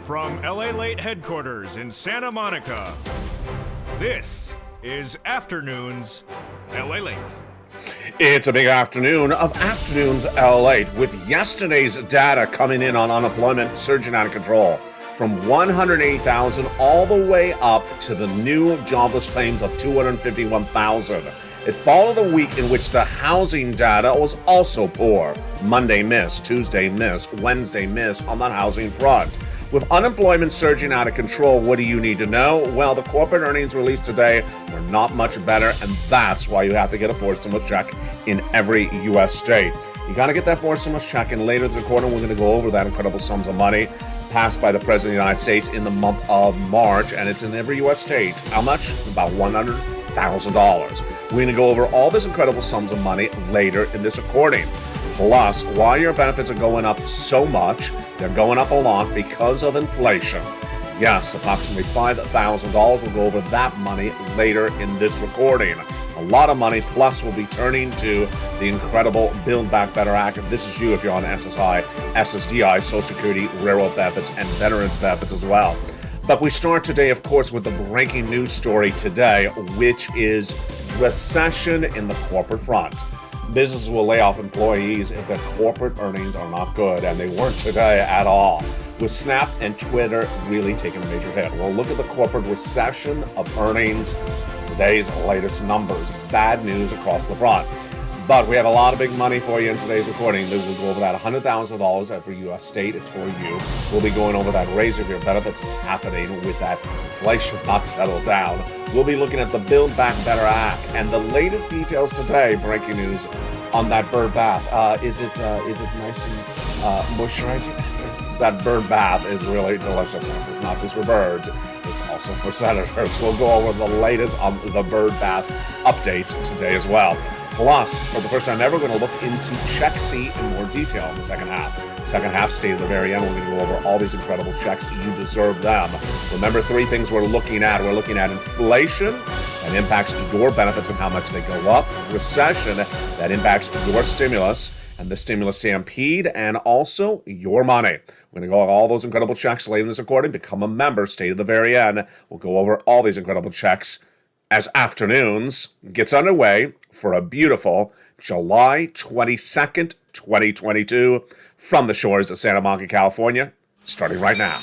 From LALATE headquarters in Santa Monica, this is Afternoons LALATE. It's a big afternoon of Afternoons LALATE, with yesterday's data coming in on unemployment surging out of control from 180,000 all the way up to the new jobless claims of 251,000. It followed a week in which the housing data was also poor. Monday miss, Tuesday miss, Wednesday miss on that housing front. With unemployment surging out of control, what do you need to know? Well, the corporate earnings released today were not much better, and that's why you have to get a forced stimulus check in every U.S. state. You got to get that forced stimulus check, and later in the quarter, we're going to go over that incredible sums of money passed by the President of the United States in the month of March, and it's in every U.S. state. How much? About $100,000. We're going to go over all this incredible sums of money later in this recording. Plus, why your benefits are going up so much. They're going up a lot because of inflation. Yes, approximately $5,000. We'll go over that money later in this recording. A lot of money, plus we'll be turning to the incredible Build Back Better Act. If this is you, if you're on SSI, SSDI, Social Security, Railroad benefits, and Veterans benefits as well. But we start today, of course, with the breaking news story today, which is recession in the corporate front. Businesses will lay off employees if their corporate earnings are not good, and they weren't today at all, with Snap and Twitter really taking a major hit. We'll look at the corporate recession of earnings, today's latest numbers. Bad news across the front. But we have a lot of big money for you in today's recording. We'll go over that $100,000 every U.S. state. It's for you. We'll be going over that raise of your benefits. It's happening with that inflation not settled down. We'll be looking at the Build Back Better Act and the latest details today. Breaking news on that bird bath. Is it nice and moisturizing? That bird bath is really delicious. It's not just for birds. It's also for senators. We'll go over the latest on the bird bath updates today as well. Plus, for the first time ever, we're going to look into Check C in more detail in the second half. Second half, stay to the very end. We're going to go over all these incredible checks. You deserve them. Remember, three things we're looking at. We're looking at inflation that impacts your benefits and how much they go up. Recession that impacts your stimulus and the stimulus stampede, and also your money. We're going to go over all those incredible checks later in this recording. Become a member. Stay to the very end. We'll go over all these incredible checks as Afternoons gets underway for a beautiful July 22nd, 2022, from the shores of Santa Monica, California, starting right now.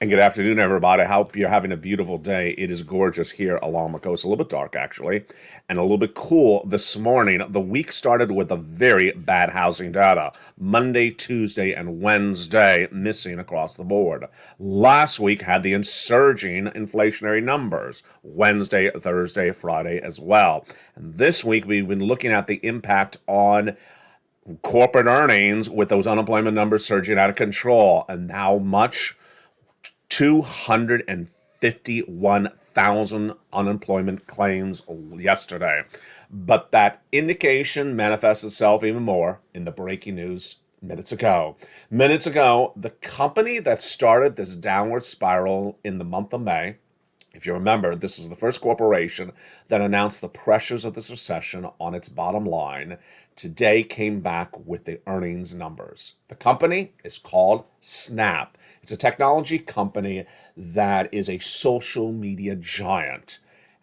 And good afternoon, everybody. I hope you're having a beautiful day. It is gorgeous here along the coast. A little bit dark, actually, and a little bit cool this morning. The week started with a very bad housing data. Monday, Tuesday, and Wednesday missing across the board. Last week had the surging inflationary numbers. Wednesday, Thursday, Friday as well. And this week we've been looking at the impact on corporate earnings with those unemployment numbers surging out of control. And how much? 251,000 unemployment claims yesterday. But that indication manifests itself even more in the breaking news minutes ago. Minutes ago, the company that started this downward spiral in the month of May, if you remember, this was the first corporation that announced the pressures of this recession on its bottom line, today came back with the earnings numbers. The company is called Snap. It's a technology company that is a social media giant.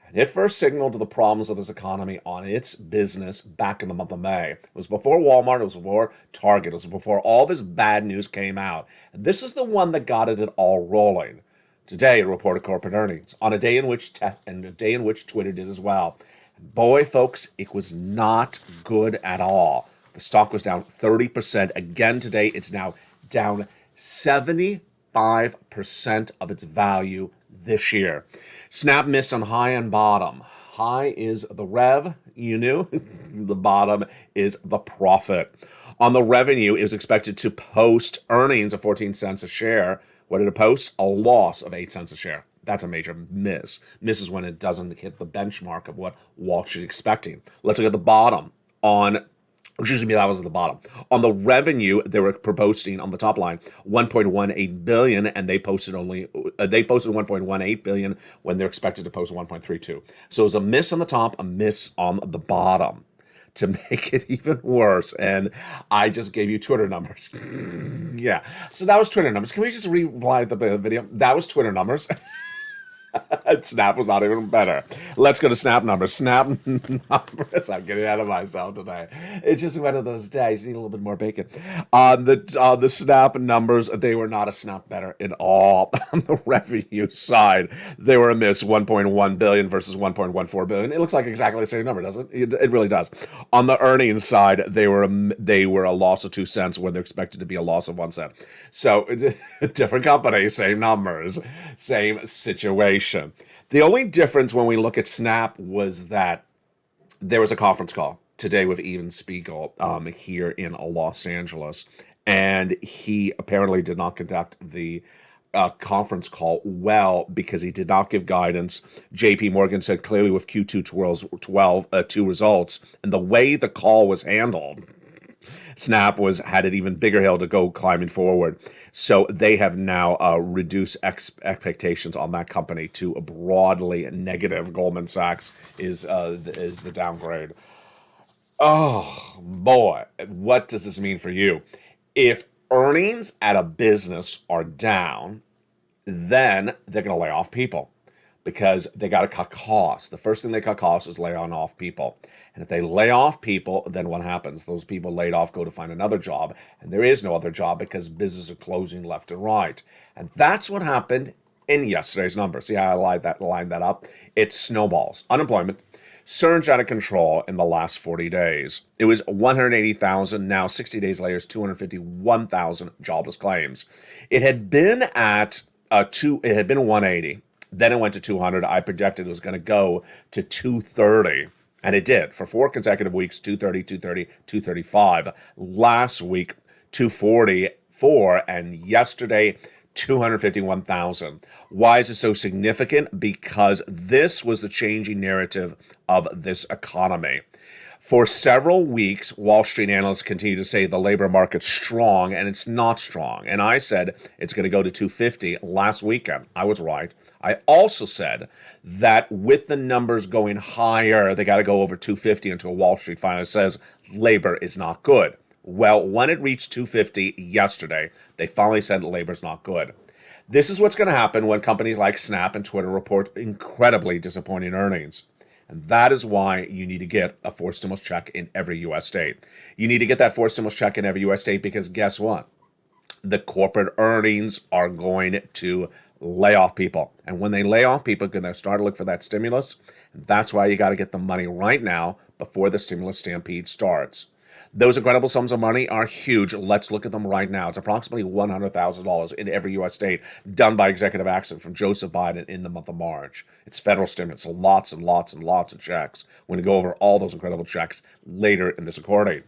And it first signaled the problems of this economy on its business back in the month of May. It was before Walmart, it was before Target, it was before all this bad news came out. And this is the one that got it all rolling. Today, it reported corporate earnings on a day in which Twitter did as well. Boy, folks, it was not good at all. The stock was down 30%. Again today, it's now down 75% of its value this year. Snap missed on high and bottom. High is the rev, you knew. The bottom is the profit. On the revenue, it was expected to post earnings of 14 cents a share. What did it post? A loss of 8 cents a share. That's a major miss. Miss is when it doesn't hit the benchmark of what Wall Street is expecting. Let's look at the bottom. Excuse me, that was at the bottom. On the revenue, they were proposing on the top line 1.18 billion, and they posted 1.18 billion when they're expected to post 1.32. So it was a miss on the top, a miss on the bottom. To make it even worse, and I just gave you Twitter numbers. Yeah, so that was Twitter numbers. Can we just replay the video? That was Twitter numbers. Snap was not even better. Let's go to Snap numbers. Snap numbers. I'm getting out of myself today. It's just one of those days. You need a little bit more bacon. On the Snap numbers, they were not a snap better at all. On the revenue side, they were a miss. 1.1 billion versus 1.14 billion. It looks like exactly the same number, doesn't it? It really does. On the earnings side, they were a loss of 2 cents when they're expected to be a loss of 1 cent. So different company, same numbers, same situation. The only difference when we look at Snap was that there was a conference call today with Evan Spiegel here in Los Angeles, and he apparently did not conduct the conference call well because he did not give guidance. JP Morgan said clearly with Q2 2 results, and the way the call was handled, Snap had an even bigger hill to go climbing forward. So they have now reduced expectations on that company to a broadly negative. Goldman Sachs is the downgrade. Oh boy, what does this mean for you? If earnings at a business are down, then they're going to lay off people because they got to cut costs. The first thing they cut costs is laying off people. And if they lay off people, then what happens? Those people laid off go to find another job, and there is no other job because businesses are closing left and right. And that's what happened in yesterday's numbers. See how I lined that up? It snowballs. Unemployment surged out of control in the last 40 days. It was 180,000. Now, 60 days later, it's 251,000 jobless claims. It had been at it had been 180. Then it went to 200. I projected it was going to go to 230. And it did for 4 consecutive weeks, 230, 230, 235. Last week, 244. And yesterday, 251,000. Why is it so significant? Because this was the changing narrative of this economy. For several weeks, Wall Street analysts continue to say the labor market's strong, and it's not strong. And I said it's going to go to 250 last weekend. I was right. I also said that with the numbers going higher, they got to go over 250 until Wall Street finally says labor is not good. Well, when it reached 250 yesterday, they finally said labor's not good. This is what's going to happen when companies like Snap and Twitter report incredibly disappointing earnings. And that is why you need to get a forced stimulus check in every U.S. state. You need to get that forced stimulus check in every U.S. state because guess what? The corporate earnings are going to lay off people. And when they lay off people, they're going to start to look for that stimulus. And that's why you got to get the money right now before the stimulus stampede starts. Those incredible sums of money are huge. Let's look at them right now. It's approximately $100,000 in every U.S. state done by executive action from Joseph Biden in the month of March. It's federal stimulus, lots and lots and lots of checks. We're going to go over all those incredible checks later in this recording.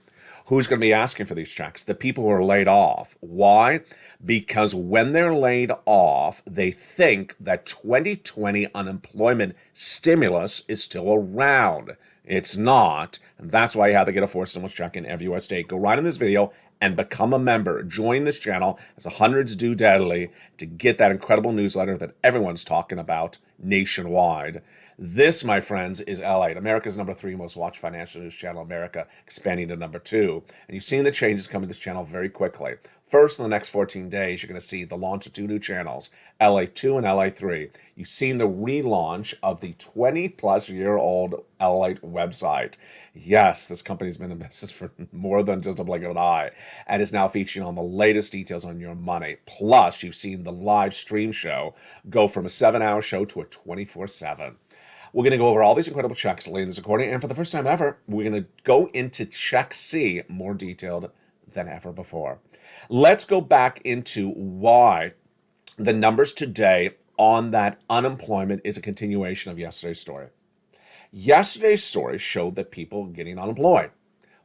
Who's going to be asking for these checks? The people who are laid off. Why? Because when they're laid off, they think that 2020 unemployment stimulus is still around. It's not, and that's why you have to get a forced stimulus check in every U.S. state. Go right in this video and become a member. Join this channel, as the hundreds do daily, to get that incredible newsletter that everyone's talking about nationwide. This, my friends, is LALATE, America's #3 most watched financial news channel, America, expanding to #2. And you've seen the changes coming to this channel very quickly. First, in the next 14 days, you're going to see the launch of 2 new channels, LA2 and LA3. You've seen the relaunch of the 20-plus-year-old LALATE website. Yes, this company's been in business for more than just a blink of an eye, and is now featuring on the latest details on your money. Plus, you've seen the live stream show go from a 7-hour show to a 24/7. We're going to go over all these incredible checks later in this recording, and for the first time ever, we're going to go into Check C more detailed than ever before. Let's go back into why the numbers today on that unemployment is a continuation of yesterday's story. Yesterday's story showed that people are getting unemployed.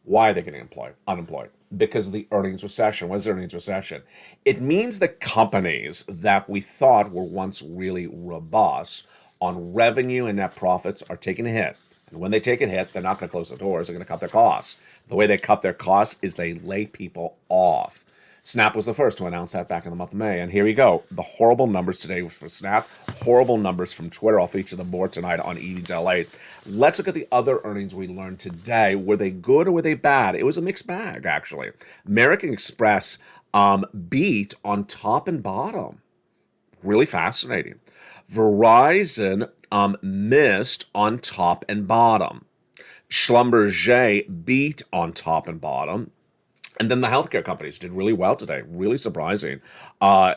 Why are they getting unemployed? Because of the earnings recession. What is the earnings recession? It means the companies that we thought were once really robust on revenue and net profits are taking a hit. And when they take a hit, they're not going to close the doors. They're going to cut their costs. The way they cut their costs is they lay people off. Snap was the first to announce that back in the month of May. And here you go. The horrible numbers today for Snap, horrible numbers from Twitter. I'll feature them more tonight on Evenings LA. Let's look at the other earnings we learned today. Were they good or were they bad? It was a mixed bag, actually. American Express beat on top and bottom. Really fascinating. Verizon missed on top and bottom. Schlumberger beat on top and bottom. And then the healthcare companies did really well today. Really surprising.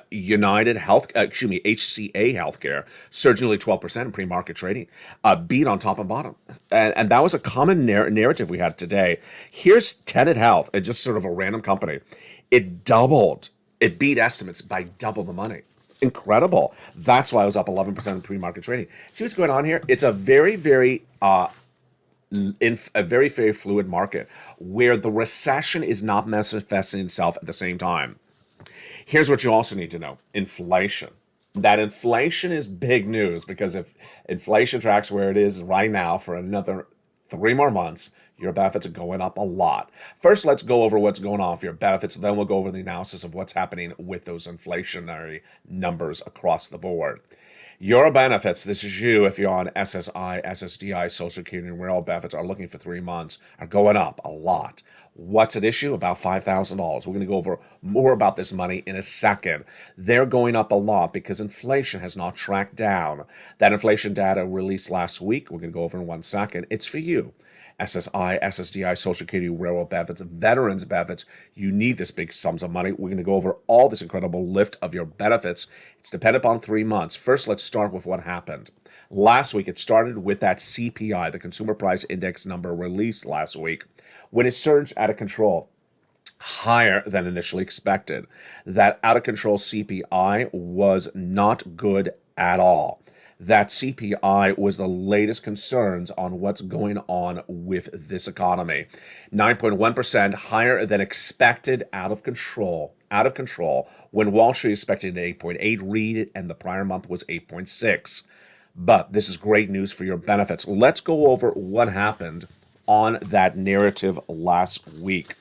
United Health, HCA Healthcare surged nearly 12% in pre-market trading. Beat on top and bottom. And that was a common narrative we had today. Here's Tenet Health, just sort of a random company. It doubled. It beat estimates by double the money. Incredible. That's why it was up 11% in pre-market trading. See what's going on here? It's a very, very in a very, very fluid market where the recession is not manifesting itself at the same time. Here's what you also need to know. Inflation. That inflation is big news because if inflation tracks where it is right now for another 3 more months, your benefits are going up a lot. First, let's go over what's going on for your benefits. Then we'll go over the analysis of what's happening with those inflationary numbers across the board. Your benefits, this is you if you're on SSI, SSDI, Social Security, and Rural benefits are looking for 3 months, are going up a lot. What's at issue? About $5,000. We're going to go over more about this money in a second. They're going up a lot because inflation has not tracked down. That inflation data released last week, we're going to go over in 1 second. It's for you. SSI, SSDI, Social Security, Railroad benefits, veterans benefits. You need this big sums of money. We're going to go over all this incredible lift of your benefits. It's dependent upon 3 months. First, let's start with what happened. Last week, it started with that CPI, the Consumer Price Index number released last week, when it surged out of control. Higher than initially expected. That out of control CPI was not good at all. That CPI was the latest concerns on what's going on with this economy. 9.1% higher than expected, out of control, when Wall Street expected an 8.8 read and the prior month was 8.6. But this is great news for your benefits. Let's go over what happened on that narrative last week.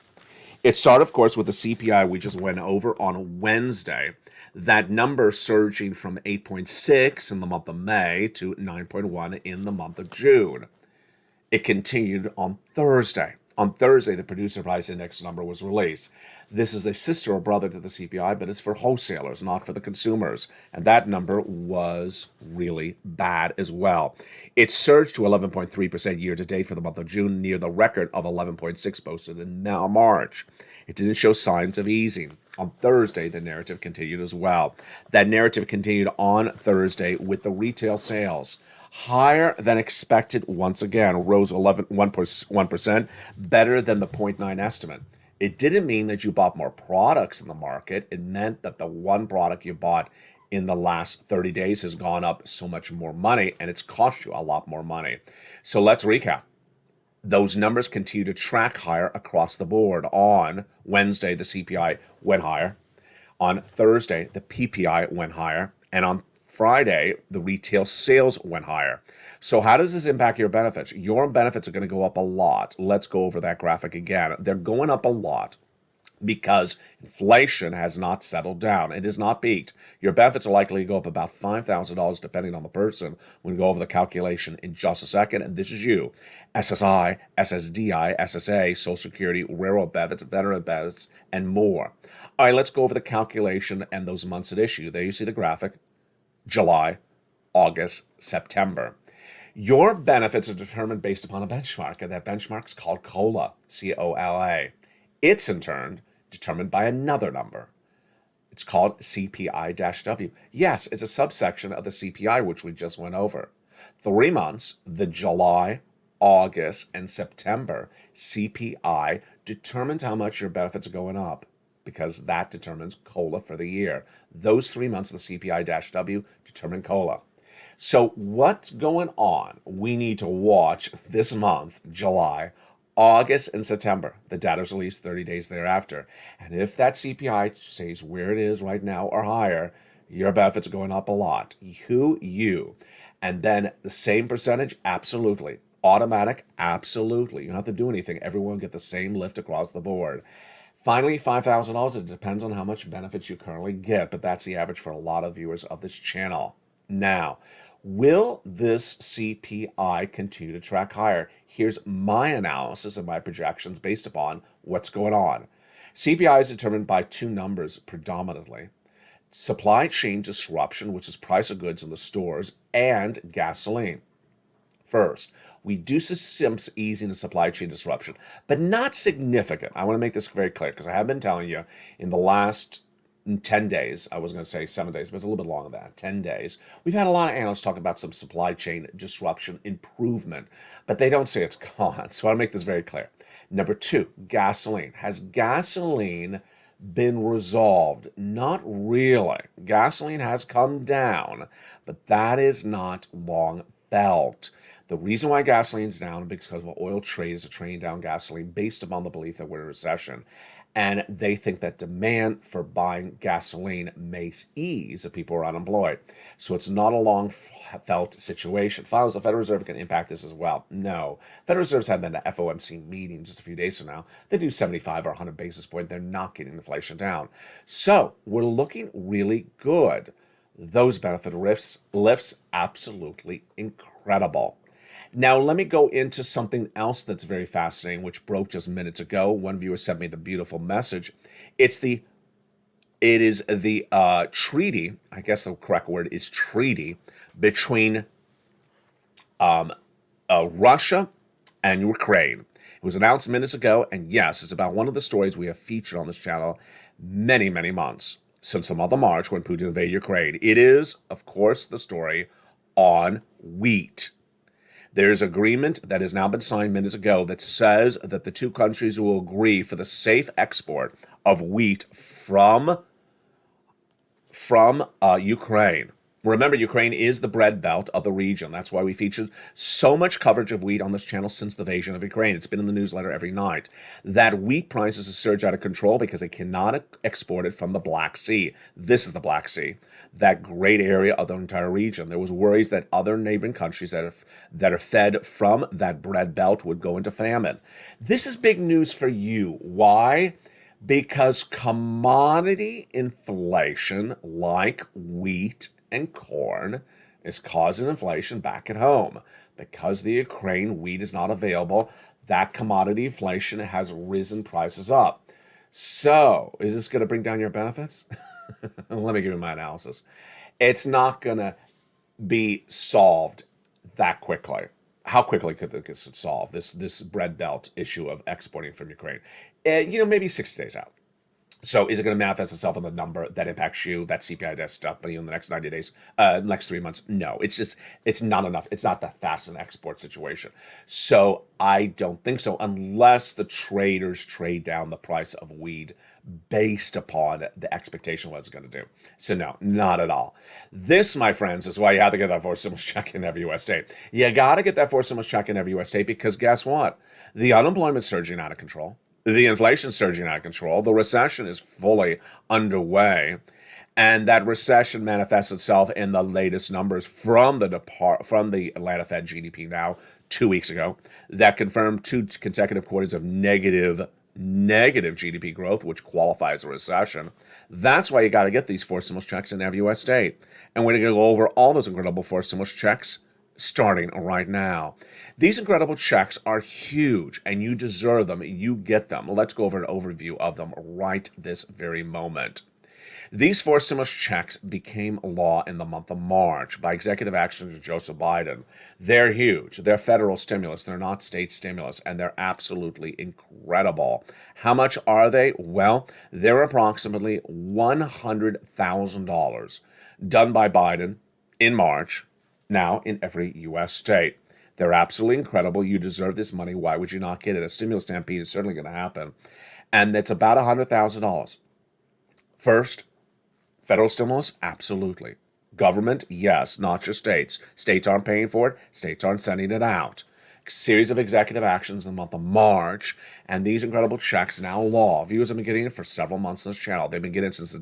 It started, of course, with the CPI we just went over on Wednesday. That number surging from 8.6 in the month of May to 9.1 in the month of June. It continued on Thursday. On Thursday, the Producer Price Index number was released. This is a sister or brother to the CPI, but it's for wholesalers, not for the consumers. And that number was really bad as well. It surged to 11.3% year to date for the month of June, near the record of 11.6 posted in March. It didn't show signs of easing. On Thursday, the narrative continued as well. That narrative continued on Thursday with the retail sales. Higher than expected once again, rose 1%, better than the 0.9 estimate. It didn't mean that you bought more products in the market. It meant that the one product you bought in the last 30 days has gone up so much more money, and it's cost you a lot more money. So let's recap. Those numbers continue to track higher across the board. On Wednesday, the CPI went higher. On Thursday, the PPI went higher. And on Friday, the retail sales went higher. So how does this impact your benefits? Your benefits are going to go up a lot. Let's go over that graphic again. They're going up a lot because inflation has not settled down. It has not peaked. Your benefits are likely to go up about $5,000 depending on the person. We'll go over the calculation in just a second. And this is you. SSI, SSDI, SSA, Social Security, Railroad benefits, veteran benefits, and more. All right, let's go over the calculation and those months at issue. There you see the graphic. July, August, September. Your benefits are determined based upon a benchmark, and that benchmark is called COLA, C-O-L-A. It's, in turn, determined by another number. It's called CPI-W. Yes, it's a subsection of the CPI, which we just went over. 3 months, the July, August, and September CPI determines how much your benefits are going up, because that determines COLA for the year. Those 3 months of the CPI-W determine COLA. So what's going on? We need to watch this month, July, August and September. The data is released 30 days thereafter. And if that CPI stays where it is right now or higher, your benefits are going up a lot. You. And then the same percentage? Absolutely. Automatic? Absolutely. You don't have to do anything. Everyone get the same lift across the board. Finally, $5,000. It depends on how much benefits you currently get, but that's the average for a lot of viewers of this channel. Now, will this CPI continue to track higher? Here's my analysis and my projections based upon what's going on. CPI is determined by two numbers predominantly: supply chain disruption, which is price of goods in the stores, and gasoline. First, we do see some easing of supply chain disruption, but not significant. I want to make this very clear because I have been telling you in the last 10 days, I was going to say 7 days, but it's a little bit longer than that, 10 days, we've had a lot of analysts talk about some supply chain disruption improvement, but they don't say it's gone. So I want to make this very clear. Number two, gasoline. Has gasoline been resolved? Not really. Gasoline has come down, but that is not long felt. The reason why gasoline's down is because of oil traders are trading down gasoline based upon the belief that we're in a recession. And they think that demand for buying gasoline may ease if people are unemployed. So it's not a long felt situation. Finally, the Federal Reserve can impact this as well. No. Federal Reserve's had that FOMC meeting just a few days from now. They do 75 or 100 basis points. They're not getting inflation down. So we're looking really good. Those benefit lifts absolutely incredible. Now, let me go into something else that's very fascinating, which broke just minutes ago. One viewer sent me the beautiful message. It is the treaty, I guess the correct word is treaty, between Russia and Ukraine. It was announced minutes ago, and yes, it's about one of the stories we have featured on this channel many, many months, since the month of March when Putin invaded Ukraine. It is, of course, the story on wheat. There's agreement that has now been signed minutes ago that says that the two countries will agree for the safe export of wheat from Ukraine. Remember, Ukraine is the bread belt of the region. That's why we featured so much coverage of wheat on this channel since the invasion of Ukraine. It's been in the newsletter every night. That wheat prices have surged out of control because they cannot export it from the Black Sea. This is the Black Sea, that great area of the entire region. There was worries that other neighboring countries that are fed from that bread belt would go into famine. This is big news for you. Why? Because commodity inflation like wheat and corn is causing inflation back at home. Because the Ukraine wheat is not available, that commodity inflation has risen prices up. So, is this going to bring down your benefits? Let me give you my analysis. It's not going to be solved that quickly. How quickly could this solve this bread belt issue of exporting from Ukraine? Maybe 60 days out. So is it going to manifest itself in the number that impacts you, that CPI desk stuff, but in the next 90 days, next 3 months? No, it's not enough. It's not that fast an export situation. So I don't think so, unless the traders trade down the price of wheat based upon the expectation of what it's going to do. So no, not at all. This, my friends, is why you have to get that forced stimulus check in every U.S. state. You got to get that forced stimulus check in every U.S. state because guess what? The unemployment's surging out of control. The inflation's surging out of control. The recession is fully underway. And that recession manifests itself in the latest numbers from the Atlanta Fed GDP now 2 weeks ago that confirmed 2 consecutive quarters of negative GDP growth, which qualifies a recession. That's why you got to get these forced stimulus checks in every U.S. state. And we're going to go over all those incredible forced stimulus checks starting right now. These incredible checks are huge, and you deserve them. You get them. Let's go over an overview of them right this very moment. These forced stimulus checks became law in the month of March by executive action of Joseph Biden. They're huge. They're federal stimulus. They're not state stimulus, and they're absolutely incredible. How much are they? Well, they're approximately $100,000 done by Biden in March, now in every U.S. state. They're absolutely incredible. You deserve this money. Why would you not get it? A stimulus stampede is certainly going to happen. And it's about $100,000. First, federal stimulus? Absolutely. Government? Yes, not just states. States aren't paying for it. States aren't sending it out. series of executive actions in the month of March, and these incredible checks now law. Viewers have been getting it for several months on this channel. They've been getting it since the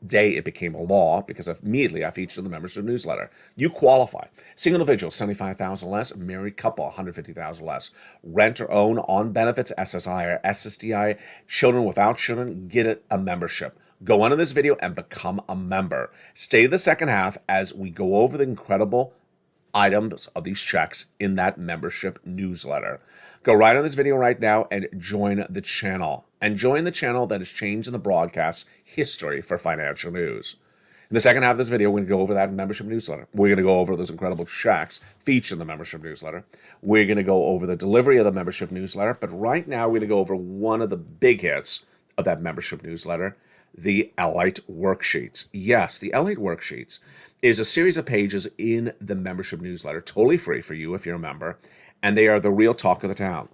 day it became a law, because immediately I featured in the membership newsletter. You qualify. Single individual, 75,000 less. Married couple, 150,000 less. Rent or own on benefits, SSI or SSDI. Children without children, get a membership. Go on in this video and become a member. Stay the second half as we go over the incredible items of these checks in that membership newsletter. Go right on this video right now and join the channel. And join the channel that is changing the broadcast history for financial news. In the second half of this video, we're going to go over that membership newsletter. We're going to go over those incredible checks featured in the membership newsletter. We're going to go over the delivery of the membership newsletter. But right now, we're going to go over one of the big hits of that membership newsletter, the LALATE worksheets. Yes, the LALATE worksheets is a series of pages in the membership newsletter, totally free for you if you're a member, and they are the real talk of the town.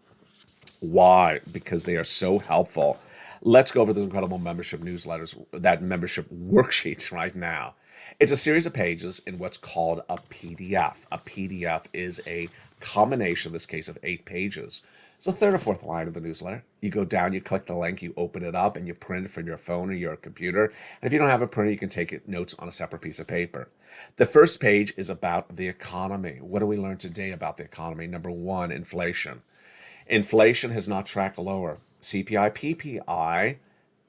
Why? Because they are so helpful. Let's go over those incredible membership newsletters, that membership worksheets right now. It's a series of pages in what's called a PDF. A PDF is a combination, in this case, of 8 pages. It's the third or fourth line of the newsletter. You go down, you click the link, you open it up, and you print it from your phone or your computer. And if you don't have a printer, you can take notes on a separate piece of paper. The first page is about the economy. What do we learn today about the economy? Number 1, inflation. Inflation has not tracked lower. CPI, PPI,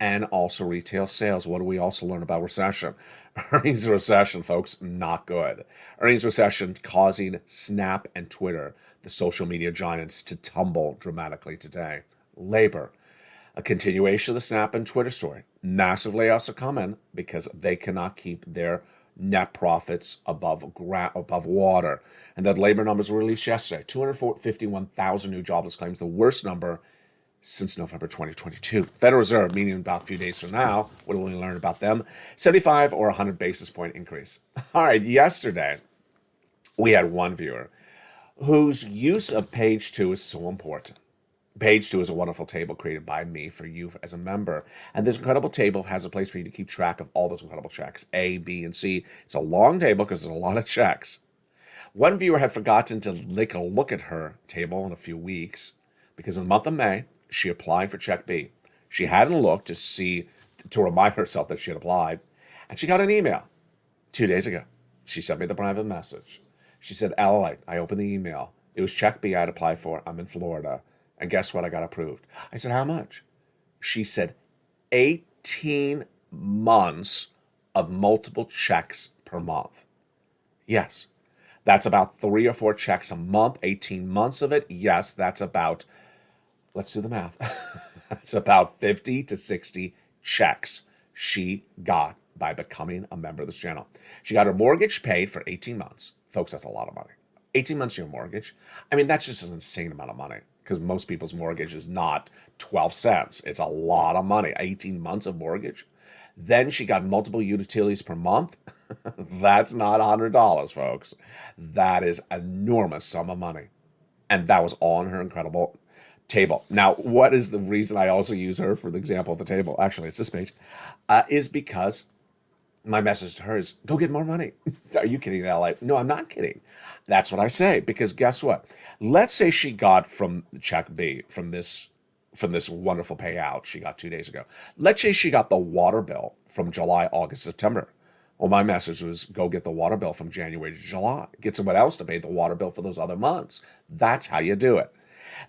and also retail sales. What do we also learn about recession? Earnings recession, folks, not good. Earnings recession causing Snap and Twitter, the social media giants, to tumble dramatically today. Labor, a continuation of the Snap and Twitter story. Massive layoffs are coming because they cannot keep their net profits above water. And that labor numbers were released yesterday. 251,000 new jobless claims, the worst number since November 2022. Federal Reserve, meaning about a few days from now, what do we learn about them? 75 or 100 basis point increase. All right, yesterday, we had one viewer whose use of page 2 is so important. Page 2 is a wonderful table created by me for you as a member. And this incredible table has a place for you to keep track of all those incredible checks, A, B, and C. It's a long table because there's a lot of checks. One viewer had forgotten to take a look at her table in a few weeks because in the month of May, she applied for check B. She hadn't looked to remind herself that she had applied. And she got an email 2 days ago. She sent me the private message. She said, LALATE, I opened the email. It was check B I had applied for. I'm in Florida. And guess what? I got approved. I said, how much? She said, 18 months of multiple checks per month. Yes, that's about 3 or 4 checks a month, 18 months of it. Yes, that's about, let's do the math. That's about 50 to 60 checks she got by becoming a member of this channel. She got her mortgage paid for 18 months. Folks, that's a lot of money. 18 months of your mortgage. I mean, that's just an insane amount of money because most people's mortgage is not 12 cents. It's a lot of money. 18 months of mortgage. Then she got multiple utilities per month. That's not $100, folks. That is an enormous sum of money. And that was all on her incredible table. Now, what is the reason I also use her for the example of the table? Actually, it's this page. Is because my message to her is, go get more money. Are you kidding, LA? No, I'm not kidding. That's what I say. Because guess what? Let's say she got from check B, from this wonderful payout she got 2 days ago. Let's say she got the water bill from July, August, September. Well, my message was, go get the water bill from January to July. Get someone else to pay the water bill for those other months. That's how you do it.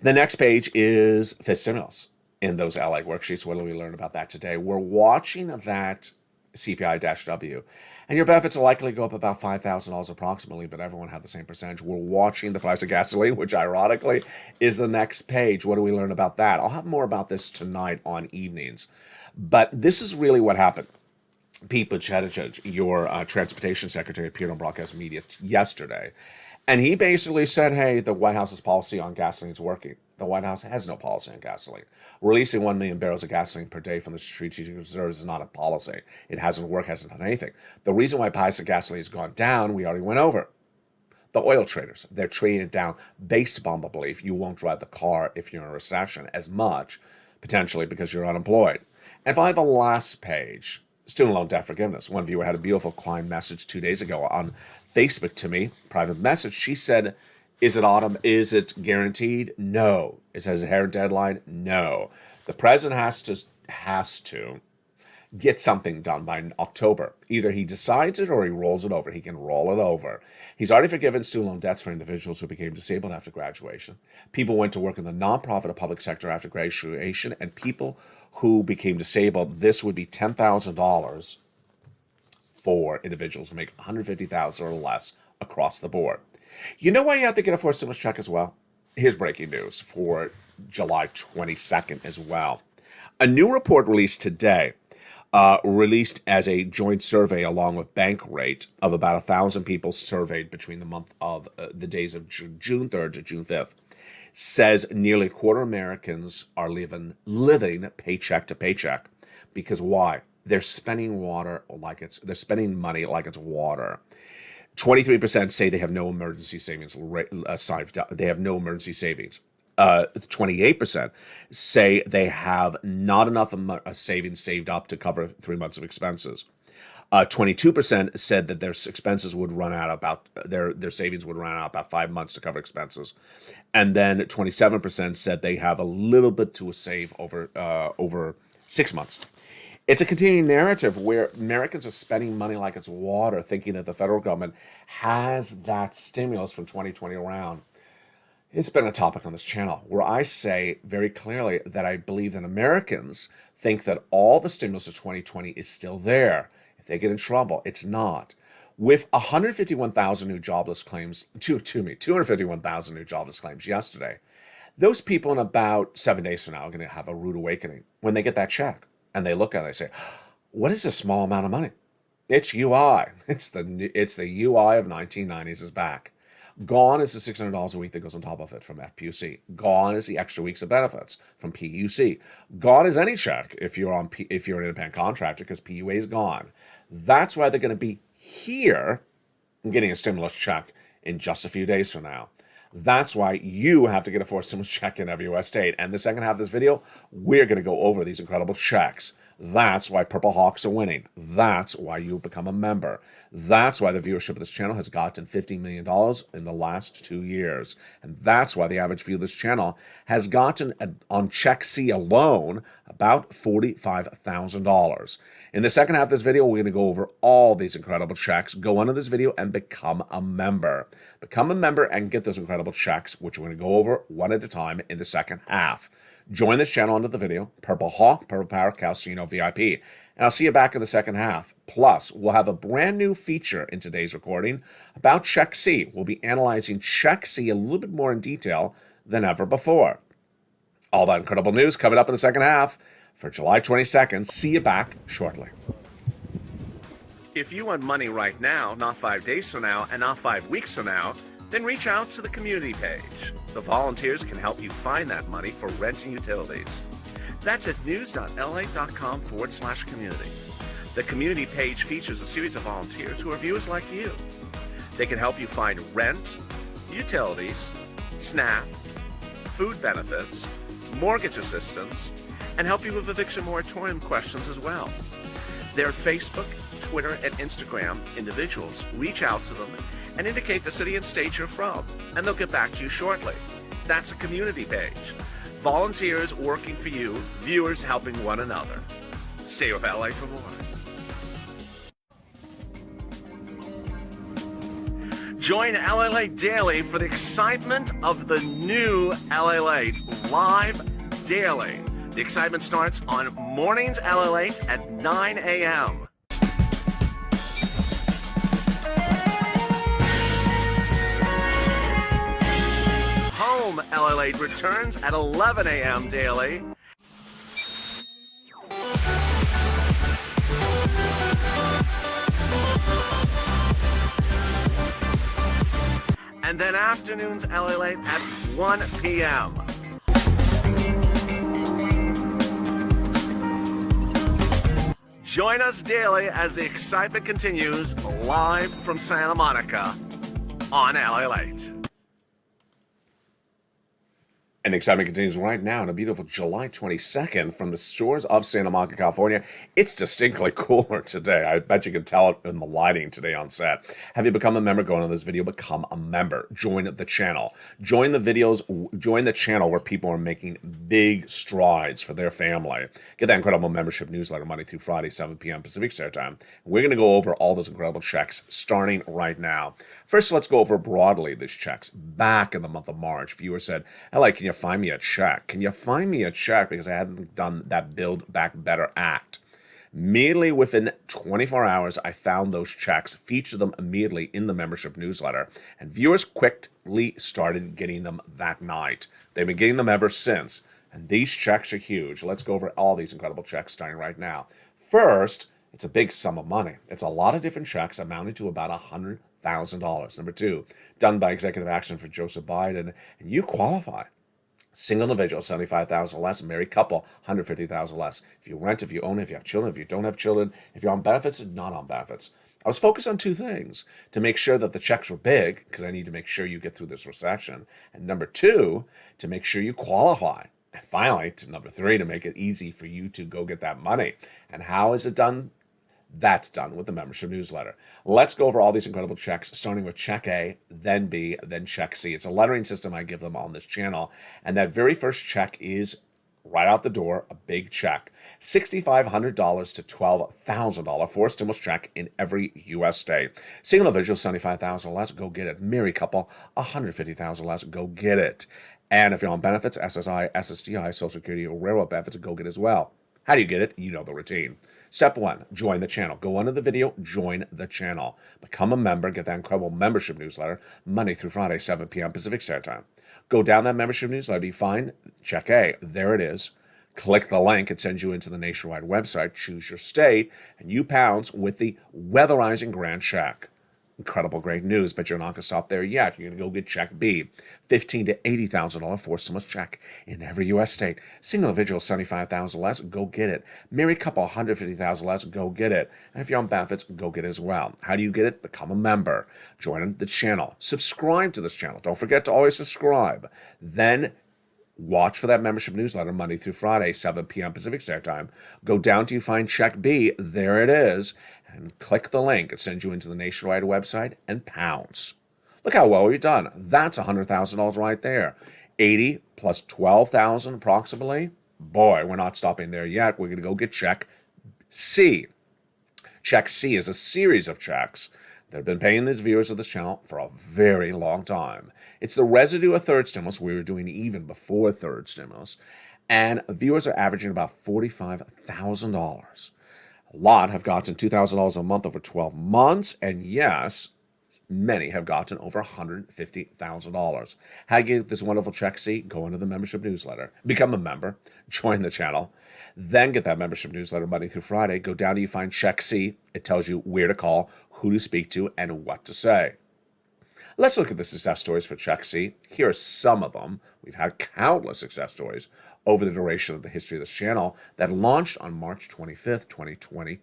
The next page is Fifth Stimulus in those LA worksheets. What do we learn about that today? We're watching that CPI-W, and your benefits will likely go up about $5,000 approximately, but everyone had the same percentage. We're watching the price of gasoline, which ironically is the next page. What do we learn about that? I'll have more about this tonight on evenings, but this is really what happened. Pete Buttigieg, your transportation secretary, appeared on broadcast media yesterday, and he basically said, hey, the White House's policy on gasoline is working. The White House has no policy on gasoline. Releasing 1 million barrels of gasoline per day from the strategic reserves is not a policy. It hasn't worked, hasn't done anything. The reason why price of gasoline has gone down, we already went over. The oil traders, they're trading it down based upon the belief you won't drive the car if you're in a recession as much, potentially because you're unemployed. And finally, the last page, student loan debt forgiveness. One viewer had a beautiful kind message 2 days ago on Facebook to me, private message. She said, Is it autumn? Is it guaranteed? No. It has a hard deadline? No. The president has to get something done by October. Either he decides it or he rolls it over. He can roll it over. He's already forgiven student loan debts for individuals who became disabled after graduation. People went to work in the nonprofit or public sector after graduation, and people who became disabled, this would be $10,000 for individuals who make $150,000 or less across the board. You know why you have to get a forced stimulus check as well? Here's breaking news for July 22nd as well. A new report released today, released as a joint survey along with Bankrate of about 1,000 people surveyed between the month of the days of June 3rd to June 5th, says nearly a quarter of Americans are living paycheck to paycheck. Because why? They're spending they're spending money like it's water. 23% say they have no emergency savings. They have no emergency savings. 28% say they have not enough savings saved up to cover 3 months of expenses. 22% said that their expenses would run out their savings would run out about 5 months to cover expenses, and then 27% said they have a little bit to save over 6 months. It's a continuing narrative where Americans are spending money like it's water, thinking that the federal government has that stimulus from 2020 around. It's been a topic on this channel where I say very clearly that I believe that Americans think that all the stimulus of 2020 is still there. If they get in trouble, it's not. With 151,000 new jobless claims, 251,000 new jobless claims yesterday, those people in about 7 days from now are going to have a rude awakening when they get that check. And they look at it and they say, what is this small amount of money? It's UI. It's the UI of 1990s is back. Gone is the $600 a week that goes on top of it from FPUC. Gone is the extra weeks of benefits from PUC. Gone is any check if you're an independent contractor, because PUA is gone. That's why they're going to be here and getting a stimulus check in just a few days from now. That's why you have to get a forced stimulus check in every U.S. state. And the second half of this video, we're going to go over these incredible checks. That's why Purple Hawks are winning. That's why you become a member. That's why the viewership of this channel has gotten $15 million in the last 2 years. And that's why the average view of this channel has gotten, on Check C alone, about $45,000. In the second half of this video, we're going to go over all these incredible checks. Go under this video and become a member. Become a member and get those incredible checks, which we're going to go over one at a time in the second half. Join this channel under the video, Purple Hawk, Purple Power, Calcino VIP. And I'll see you back in the second half. Plus, we'll have a brand new feature in today's recording about Check C. We'll be analyzing Check C a little bit more in detail than ever before. All that incredible news coming up in the second half for July 22nd. See you back shortly. If you want money right now, not 5 days from now, and not 5 weeks from now, then reach out to the community page. The volunteers can help you find that money for rent and utilities. That's at news.lalate.com/community. The community page features a series of volunteers who are viewers like you. They can help you find rent, utilities, SNAP, food benefits, mortgage assistance, and help you with eviction moratorium questions as well. Their Facebook, Twitter, and Instagram individuals reach out to them and indicate the city and state you're from, and they'll get back to you shortly. That's a community page. Volunteers working for you, viewers helping one another. Stay with LA for more. Join LALATE Daily for the excitement of the new LALATE live daily. The excitement starts on mornings LALATE at 9 a.m. Home LALATE returns at 11 a.m. daily. And then afternoons LALATE at 1 p.m. Join us daily as the excitement continues live from Santa Monica on LALATE. And the excitement continues right now on a beautiful July 22nd from the shores of Santa Monica, California. It's distinctly cooler today. I bet you can tell it in the lighting today on set. Have you become a member? Go on this video, become a member. Join the channel. Join the videos, join the channel where people are making big strides for their family. Get that incredible membership newsletter Monday through Friday, 7 p.m. Pacific Standard Time. We're going to go over all those incredible checks starting right now. First, let's go over broadly these checks. Back in the month of March, viewers said, "Hello, can you find me a check? Can you find me a check? Because I hadn't done that Build Back Better Act." Immediately within 24 hours, I found those checks, featured them immediately in the membership newsletter, and viewers quickly started getting them that night. They've been getting them ever since, and these checks are huge. Let's go over all these incredible checks starting right now. First, it's a big sum of money. It's a lot of different checks amounting to about $100,000. Number two, done by executive action for Joseph Biden, and you qualify. Single individual, $75,000 less. Married couple, $150,000 less. If you rent, if you own, if you have children, if you don't have children, if you're on benefits, not on benefits. I was focused on two things: to make sure that the checks were big, because I need to make sure you get through this recession. And number two, to make sure you qualify. And finally, to number three, to make it easy for you to go get that money. And how is it done? That's done with the membership newsletter. Let's go over all these incredible checks, starting with check A, then B, then check C. It's a lettering system I give them on this channel. And that very first check is right out the door, a big check. $6,500 to $12,000 for a stimulus check in every U.S. state. Single individual, $75,000 less, go get it. Married couple, $150,000 less, go get it. And if you're on benefits, SSI, SSDI, Social Security, or railroad benefits, go get it as well. How do you get it? You know the routine. Step one, join the channel. Go under the video, join the channel. Become a member, get that incredible membership newsletter Monday through Friday, 7 p.m. Pacific Standard Time. Go down that membership newsletter, you find check A. There it is. Click the link. It sends you into the nationwide website. Choose your state, and you pounce with the weatherizing grand check. Incredible, great news, but you're not going to stop there yet. You're going to go get check B, $15,000 to $80,000 for stimulus check in every U.S. state. Single individual, $75,000 less, go get it. Married couple, $150,000 less, go get it. And if you're on benefits, go get it as well. How do you get it? Become a member. Join the channel. Subscribe to this channel. Don't forget to always subscribe. Then watch for that membership newsletter Monday through Friday, 7 p.m. Pacific Standard Time. Go down till you find check B. There it is. And click the link. It sends you into the nationwide website and pounce. Look how well we've done. That's $100,000 right there. 80 plus 12,000 approximately. Boy, we're not stopping there yet. We're going to go get check C. Check C is a series of checks that have been paying these viewers of this channel for a very long time. It's the residue of third stimulus. We were doing even before third stimulus. And viewers are averaging about $45,000. A lot have gotten $2,000 a month over 12 months. And yes, many have gotten over $150,000. How do you get this wonderful check C? Go into the membership newsletter. Become a member. Join the channel. Then get that membership newsletter Monday through Friday. Go down to you find check C. It tells you where to call, who to speak to, and what to say. Let's look at the success stories for check C. Here are some of them. We've had countless success stories over the duration of the history of this channel that launched on March 25th, 2020.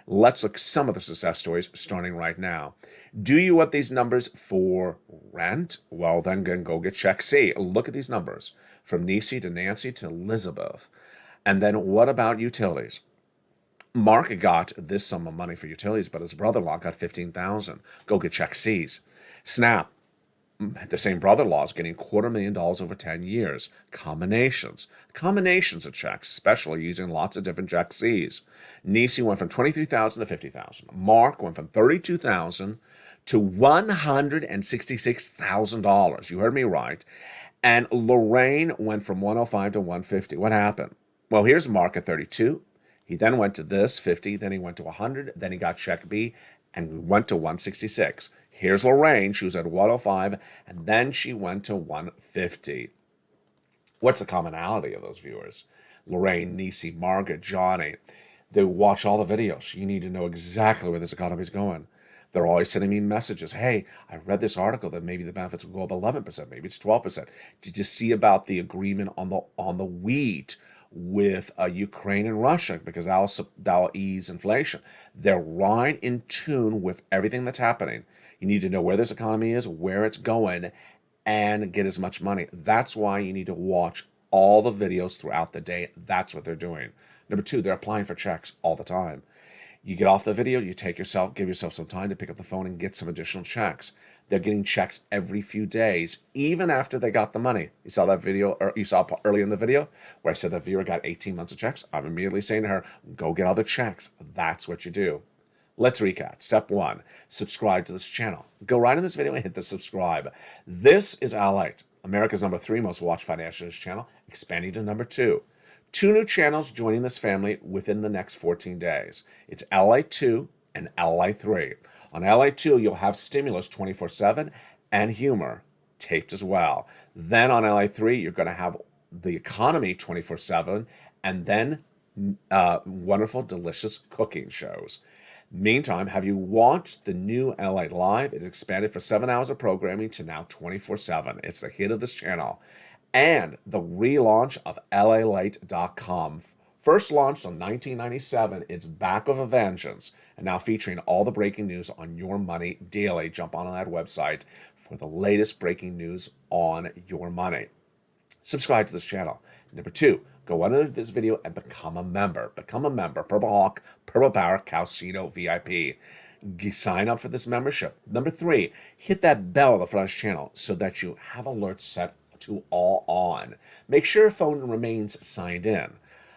Let's look at some of the success stories starting right now. Do you want these numbers for rent? Well, then go get check C. Look at these numbers from Nisi to Nancy to Elizabeth. And then what about utilities? Mark got this sum of money for utilities, but his brother-in-law got $15,000. Go get check C's. Snap. The same brother-in-law is getting $250,000 over 10 years. Combinations of checks, especially using lots of different check C's. Nisi went from $23,000 to $50,000. Mark went from $32,000 to $166,000. You heard me right. And Lorraine went from $105 to $150. What happened? Well, here's Mark at $32. He then went to this, 50, then he went to 100, then he got check B, and we went to 166. Here's Lorraine, she was at 105, and then she went to 150. What's the commonality of those viewers? Lorraine, Nisi, Margaret, Johnny. They watch all the videos. You need to know exactly where this economy is going. They're always sending me messages. Hey, I read this article that maybe the benefits will go up 11%, maybe it's 12%. Did you see about the agreement on the wheat with Ukraine and Russia, because that'll ease inflation? They're right in tune with everything that's happening. You need to know where this economy is, where it's going, and get as much money. That's why you need to watch all the videos throughout the day. That's what they're doing. Number two, they're applying for checks all the time. You get off the video, you give yourself some time to pick up the phone and get some additional checks. They're getting checks every few days, even after they got the money. You saw that video, or you saw earlier in the video where I said that viewer got 18 months of checks. I'm immediately saying to her, go get other checks. That's what you do. Let's recap. Step one, subscribe to this channel. Go right in this video and hit the subscribe. This is LALATE, America's #3 most watched financial news channel, expanding to number 2. 2 new channels joining this family within the next 14 days. It's LALATE 2 and LALATE 3. On LALATE 2, you'll have stimulus 24/7 and humor taped as well. Then on LALATE 3, you're going to have the economy 24/7 and then wonderful, delicious cooking shows. Meantime, have you watched the new LALATE Live? It expanded for 7 hours of programming to now 24/7. It's the hit of this channel. And the relaunch of LALATE.com. First launched in 1997, it's back with a vengeance and now featuring all the breaking news on your money daily. Jump on that website for the latest breaking news on your money. Subscribe to this channel. Number 2, go under this video and become a member. Become a member. Purple Hawk, Purple Power, Calcito VIP. Sign up for this membership. Number 3, hit that bell on the front of this channel so that you have alerts set to all on. Make sure your phone remains signed in.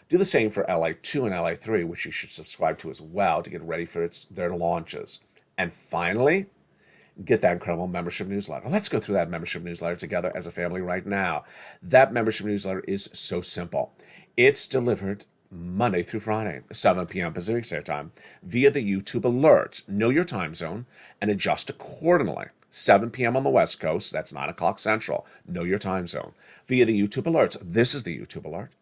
Do the same for LALATE 2 and LALATE 3, which you should subscribe to as well to get ready for their launches. And finally, get that incredible membership newsletter. Let's go through that membership newsletter together as a family right now. That membership newsletter is so simple. It's delivered Monday through Friday, 7 p.m. Pacific Standard Time, via the YouTube alerts. Know your time zone and adjust accordingly. 7 p.m. on the West Coast, that's 9 o'clock Central. Know your time zone. Via the YouTube alerts. This is the YouTube alert.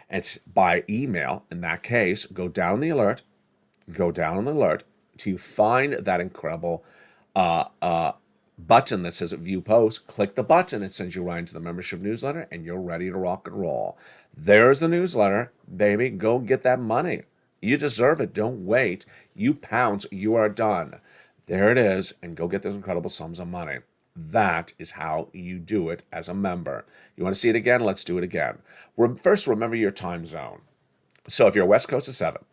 It's by email. In that case, go down the alert till you find that incredible button that says View Post. Click the button. It sends you right into the membership newsletter, and you're ready to rock and roll. There's the newsletter, baby. Go get that money. You deserve it. Don't wait. You pounce. You are done. There it is, and go get those incredible sums of money. That is how you do it as a member. You want to see it again? Let's do it again. First, remember your time zone. So if you're West Coast, it's 7.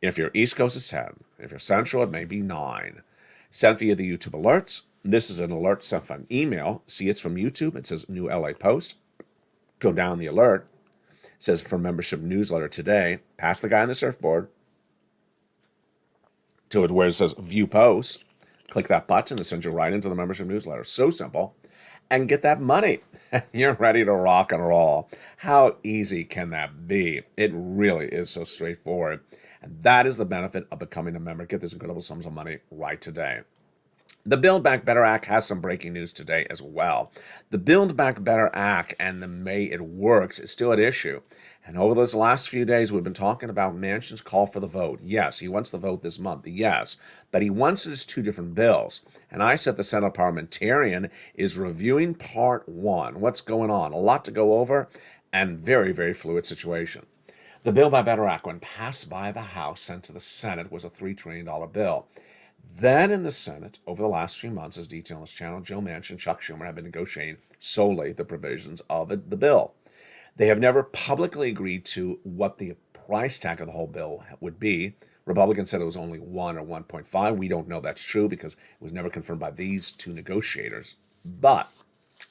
If you're East Coast, it's 10. If you're Central, it may be 9. Sent via the YouTube alerts. This is an alert sent from email. See, it's from YouTube. It says New LA Post. Go down the alert. It says for membership newsletter today. Pass the guy on the surfboard to it where it says View Post. Click that button to send you right into the membership newsletter. So simple. And get that money. You're ready to rock and roll. How easy can that be? It really is so straightforward. And that is the benefit of becoming a member. Get these incredible sums of money right today. The Build Back Better Act has some breaking news today as well. The Build Back Better Act and the May it works is still at issue. And over those last few days, we've been talking about Manchin's call for the vote. Yes, he wants the vote this month. Yes, but he wants it as 2 different bills. And I said the Senate parliamentarian is reviewing part 1. What's going on? A lot to go over and very, very fluid situation. The Build Back Better Act, when passed by the House, sent to the Senate, was a $3 trillion bill. Then in the Senate, over the last few months, as detailed on this channel, Joe Manchin and Chuck Schumer have been negotiating solely the provisions of the bill. They have never publicly agreed to what the price tag of the whole bill would be. Republicans said it was only 1 or 1.5. We don't know that's true because it was never confirmed by these 2 negotiators. But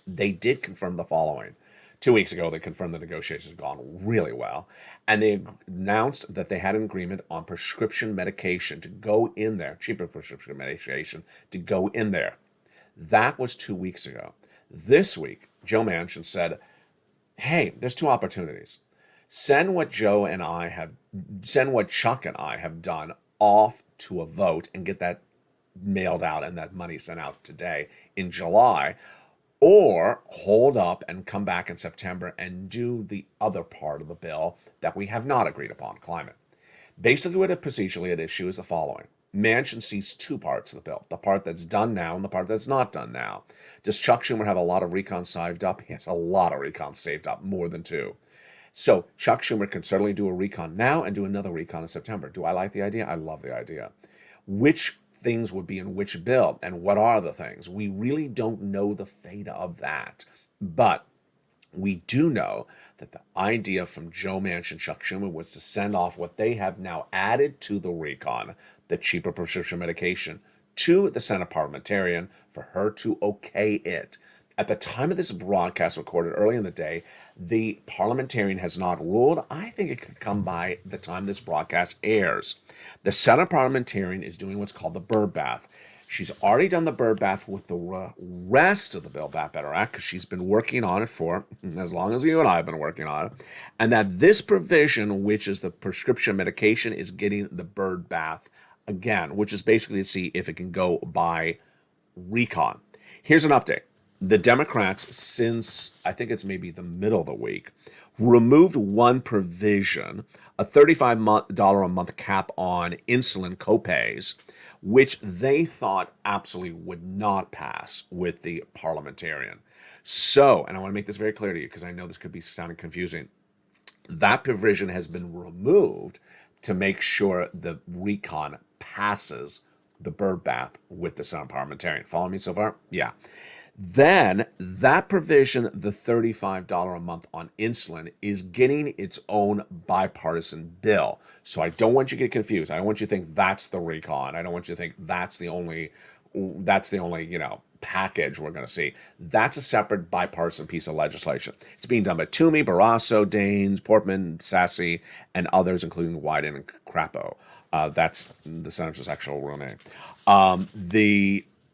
they did confirm the following. 2 weeks ago, they confirmed the negotiations had gone really well. And they announced that they had an agreement on prescription medication to go in there, cheaper prescription medication to go in there. That was 2 weeks ago. This week, Joe Manchin said, hey, there's 2 opportunities. Send what Chuck and I have done off to a vote and get that mailed out and that money sent out today in July, or hold up and come back in September and do the other part of the bill that we have not agreed upon, climate. Basically, what it procedurally at issue is the following. Manchin sees 2 parts of the bill, the part that's done now and the part that's not done now. Does Chuck Schumer have a lot of recon saved up? He has a lot of recon saved up, more than 2. So Chuck Schumer can certainly do a recon now and do another recon in September. Do I like the idea? I love the idea. Which things would be in which bill and what are the things. We really don't know the fate of that. But we do know that the idea from Joe Manchin, Chuck Schumer, was to send off what they have now added to the recon, the cheaper prescription medication, to the Senate parliamentarian for her to okay it. At the time of this broadcast recorded early in the day, the parliamentarian has not ruled. I think it could come by the time this broadcast airs. The Senate parliamentarian is doing what's called the bird bath. She's already done the bird bath with the rest of the Build Back Better Act because she's been working on it for as long as you and I have been working on it. And that this provision, which is the prescription medication, is getting the bird bath again, which is basically to see if it can go by recon. Here's an update. The Democrats, since I think it's maybe the middle of the week, removed one provision, a $35 a month cap on insulin copays, which they thought absolutely would not pass with the parliamentarian. So, and I want to make this very clear to you because I know this could be sounding confusing, that provision has been removed to make sure the recon passes the bird bath with the Senate parliamentarian. Follow me so far? Yeah. Then that provision, the $35 a month on insulin, is getting its own bipartisan bill. So I don't want you to get confused. I don't want you to think that's the recon. I don't want you to think that's the only, package we're going to see. That's a separate bipartisan piece of legislation. It's being done by Toomey, Barrasso, Daines, Portman, Sassy, and others, including Wyden and Crapo. That's the senator's actual real name. And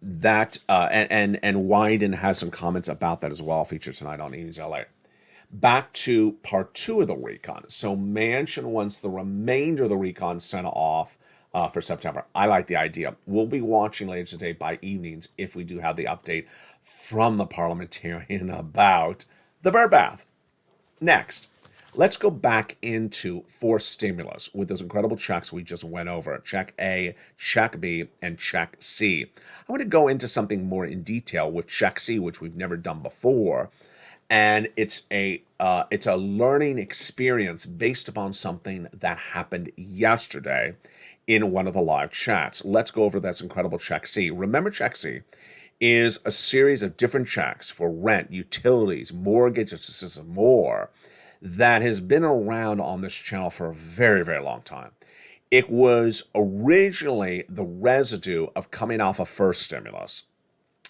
Wyden has some comments about that as well, featured tonight on News LA. Back to part two of the recon. So Manchin wants the remainder of the recon sent off for September. I like the idea. We'll be watching later today by evenings if we do have the update from the parliamentarian about the bird bath. Next, let's go back into forced stimulus with those incredible checks we just went over. Check A, Check B, and Check C. I want to go into something more in detail with Check C, which we've never done before. And it's a learning experience based upon something that happened yesterday in one of the live chats. Let's go over this incredible Check C. Remember, Check C is a series of different checks for rent, utilities, mortgages, and more that has been around on this channel for a very, very long time. It was originally the residue of coming off of first stimulus.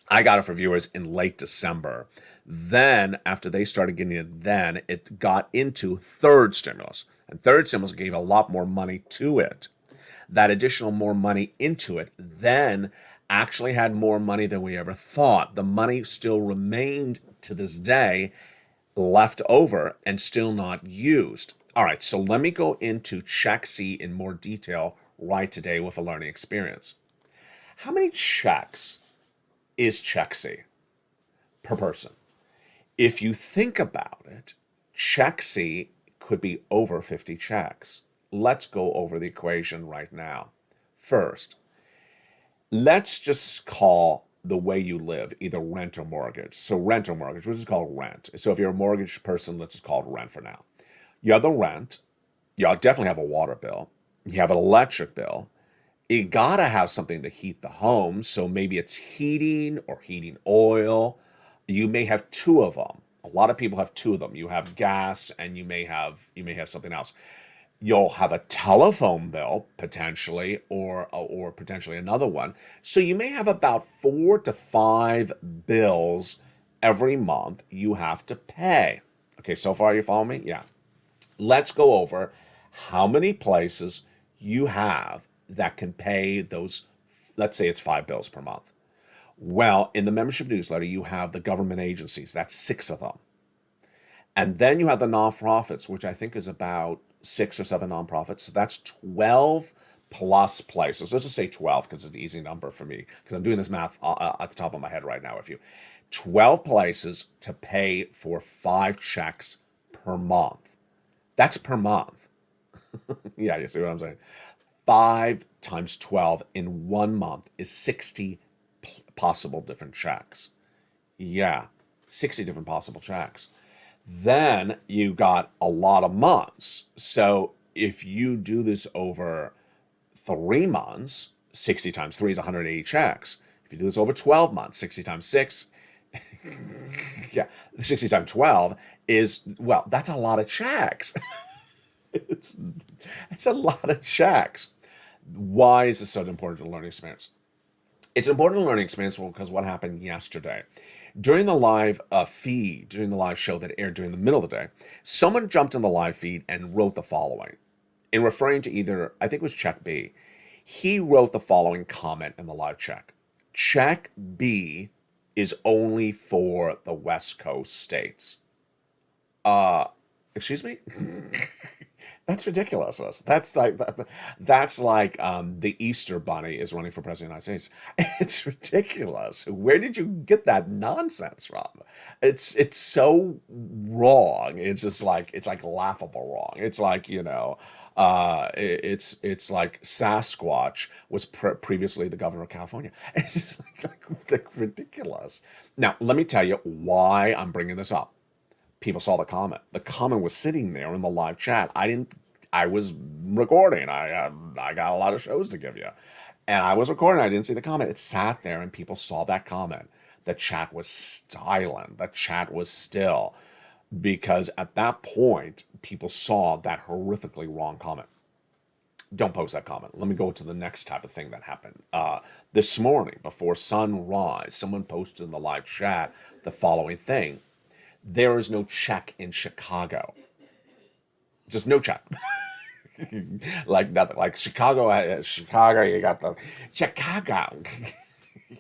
I got it for viewers in late December. Then, after they started getting it, then it got into third stimulus. And third stimulus gave a lot more money to it. That additional more money into it then actually had more money than we ever thought. The money still remained to this day left over and still not used. All right, so let me go into Check C in more detail right today with a learning experience. How many checks is Check C per person? If you think about it, Check C could be over 50 checks. Let's go over the equation right now. First, let's just call the way you live either rent or mortgage. So rent or mortgage, which is called rent. So if you're a mortgage person, let's just call it rent for now. You have the rent. You definitely have a water bill. You have an electric bill. You gotta have something to heat the home. So maybe it's heating or heating oil. You may have two of them. A lot of people have two of them. You have gas and you may have something else. You'll have a telephone bill potentially, or potentially another one. So you may have about 4 to 5 bills every month you have to pay. Okay, so far you follow me? Yeah. Let's go over how many places you have that can pay those, let's say it's 5 bills per month. Well, in the membership newsletter, you have the government agencies. That's 6 of them. And then you have the nonprofits, which I think is about 6 or 7 nonprofits. So that's 12 plus places. Let's just say 12 because it's an easy number for me because I'm doing this math at the top of my head right now with you. 12 places to pay for 5 checks per month. That's per month. Yeah, you see what I'm saying? 5 times 12 in 1 month is 60 possible different checks. Yeah, 60 different possible checks. Then you got a lot of months. So if you do this over 3 months, 60 times 3 is 180 checks. If you do this over 12 months, 60 times 6, yeah, 60 times 12 is, well, that's a lot of checks. it's a lot of checks. Why is this so important to the learning experience? It's important to learning experience because what happened yesterday. During the live feed, during the live show that aired during the middle of the day, someone jumped in the live feed and wrote the following. In referring to either, I think it was Check B, he wrote the following comment in the live check. Check B is only for the West Coast states. Excuse me? That's ridiculous. That's like the Easter Bunny is running for president of the United States. It's ridiculous. Where did you get that nonsense from? It's so wrong. It's just like laughable wrong. It's like it's like Sasquatch was previously the governor of California. It's just like ridiculous. Now let me tell you why I'm bringing this up. People saw the comment. The comment was sitting there in the live chat. I was recording. I got a lot of shows to give you. And I was recording. I didn't see the comment. It sat there and people saw that comment. The chat was silent. The chat was still. Because at that point, people saw that horrifically wrong comment. Don't post that comment. Let me go to the next type of thing that happened. This morning, before sunrise, someone posted in the live chat the following thing. There is no check in Chicago. Just no check. Like nothing. Like Chicago, you got the Chicago.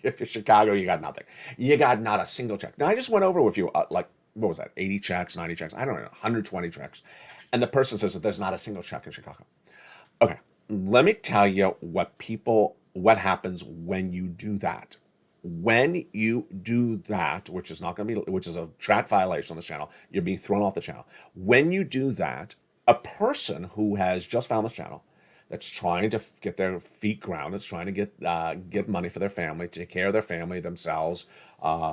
If you're Chicago, you got nothing. You got not a single check. Now, I just went over with you, what was that? 80 checks, 90 checks? I don't know, 120 checks. And the person says that there's not a single check in Chicago. Okay, let me tell you what happens when you do that. When you do that, which is a track violation on this channel, you're being thrown off the channel. When you do that, a person who has just found this channel, that's trying to get their feet grounded, that's trying to get money for their family, take care of their family, themselves,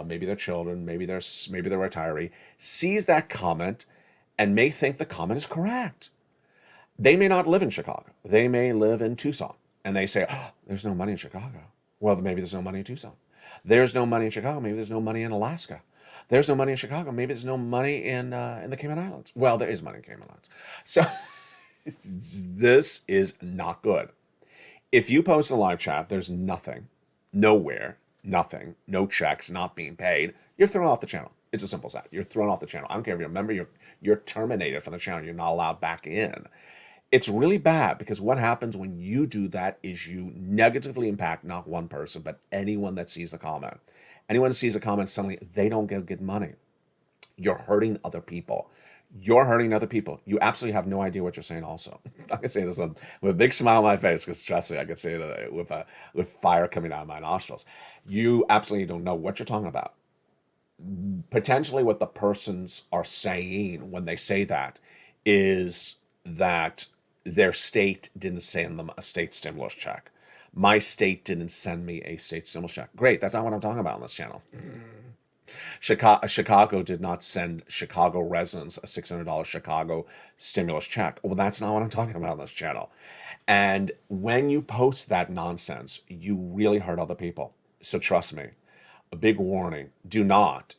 maybe their children, maybe they're retiree, sees that comment and may think the comment is correct. They may not live in Chicago. They may live in Tucson, and they say, "Oh, there's no money in Chicago." Well, maybe there's no money in Tucson. There's no money in Chicago. Maybe there's no money in Alaska. There's no money in Chicago. Maybe there's no money in the Cayman Islands. Well, there is money in Cayman Islands. So this is not good. If you post a live chat, there's nothing, nowhere, nothing, no checks, not being paid, you're thrown off the channel. It's as simple as that. You're thrown off the channel. I don't care if you're a member, you're terminated from the channel. You're not allowed back in. It's really bad because what happens when you do that is you negatively impact not one person, but anyone that sees the comment. Anyone that sees a comment, suddenly they don't get money. You're hurting other people. You're hurting other people. You absolutely have no idea what you're saying also. I can say this with a big smile on my face because trust me, I can say it with fire coming out of my nostrils. You absolutely don't know what you're talking about. Potentially what the persons are saying when they say that is that their state didn't send them a state stimulus check. My state didn't send me a state stimulus check. Great, that's not what I'm talking about on this channel. Chicago did not send Chicago residents a $600 Chicago stimulus check. Well, that's not what I'm talking about on this channel. And when you post that nonsense, you really hurt other people. So trust me, a big warning, do not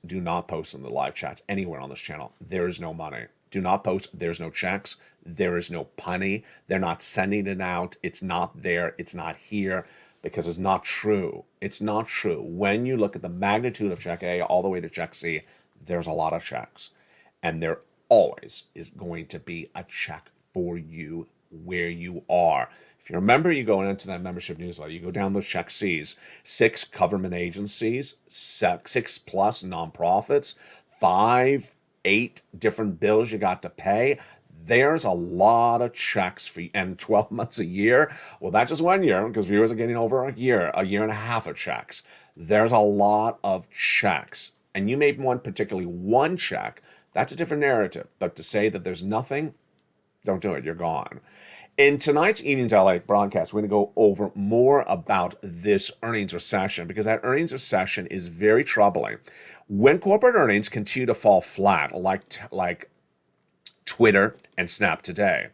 post in the live chats anywhere on this channel. There is no money. Do not post. There's no checks. There is no punny. They're not sending it out. It's not there. It's not here because it's not true. It's not true. When you look at the magnitude of check A all the way to check C, there's a lot of checks. And there always is going to be a check for you where you are. If you remember, you go into that membership newsletter, you go down those check C's, 6 government agencies, 6 plus nonprofits, 5, 8 different bills you got to pay. There's a lot of checks for you. And 12 months a year, well, that's just 1 year because viewers are getting over a year and a half of checks. There's a lot of checks. And you may want particularly one check. That's a different narrative. But to say that there's nothing, don't do it. You're gone. In tonight's Evenings LA broadcast, we're going to go over more about this earnings recession because that earnings recession is very troubling. When corporate earnings continue to fall flat, like Twitter and Snap today,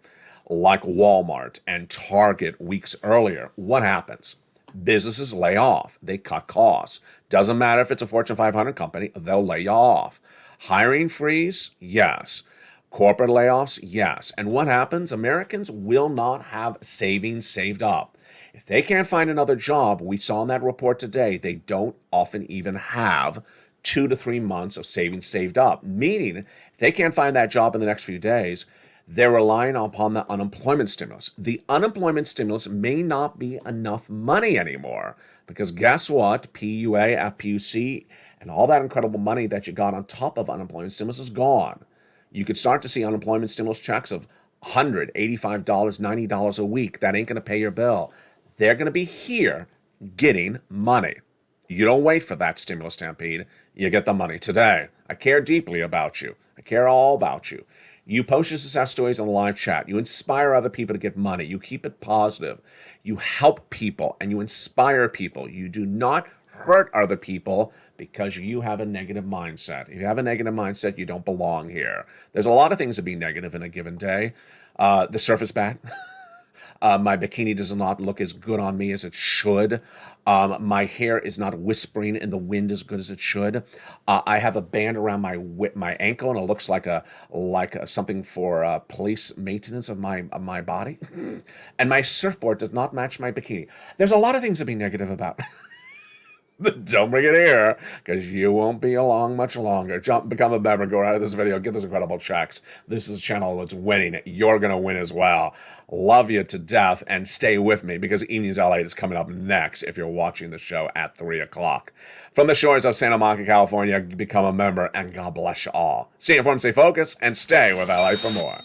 like Walmart and Target weeks earlier, what happens? Businesses lay off. They cut costs. Doesn't matter if it's a Fortune 500 company, they'll lay you off. Hiring freeze? Yes. Corporate layoffs? Yes. And what happens? Americans will not have savings saved up. If they can't find another job, we saw in that report today, they don't often even have 2 to 3 months of savings saved up. Meaning, if they can't find that job in the next few days, they're relying upon the unemployment stimulus. The unemployment stimulus may not be enough money anymore because guess what? PUA, FPUC, and all that incredible money that you got on top of unemployment stimulus is gone. You could start to see unemployment stimulus checks of $100, $85, $90 a week. That ain't going to pay your bill. They're going to be here getting money. You don't wait for that stimulus stampede. You get the money today. I care deeply about you. I care all about you. You post your success stories on the live chat. You inspire other people to get money. You keep it positive. You help people and you inspire people. You do not hurt other people because you have a negative mindset. If you have a negative mindset, you don't belong here. There's a lot of things to be negative in a given day. The surf is bad. My bikini does not look as good on me as it should. My hair is not whispering in the wind as good as it should. I have a band around my ankle, and it looks like something for police maintenance of my body. And my surfboard does not match my bikini. There's a lot of things to be negative about. But don't bring it here, because you won't be along much longer. Become a member, go out of this video, get those incredible checks. This is a channel that's winning. You're going to win as well. Love you to death, and stay with me, because Evenings LALATE is coming up next if you're watching the show at 3 o'clock. From the shores of Santa Monica, California, become a member, and God bless you all. Stay informed, stay focused, and stay with LA for more.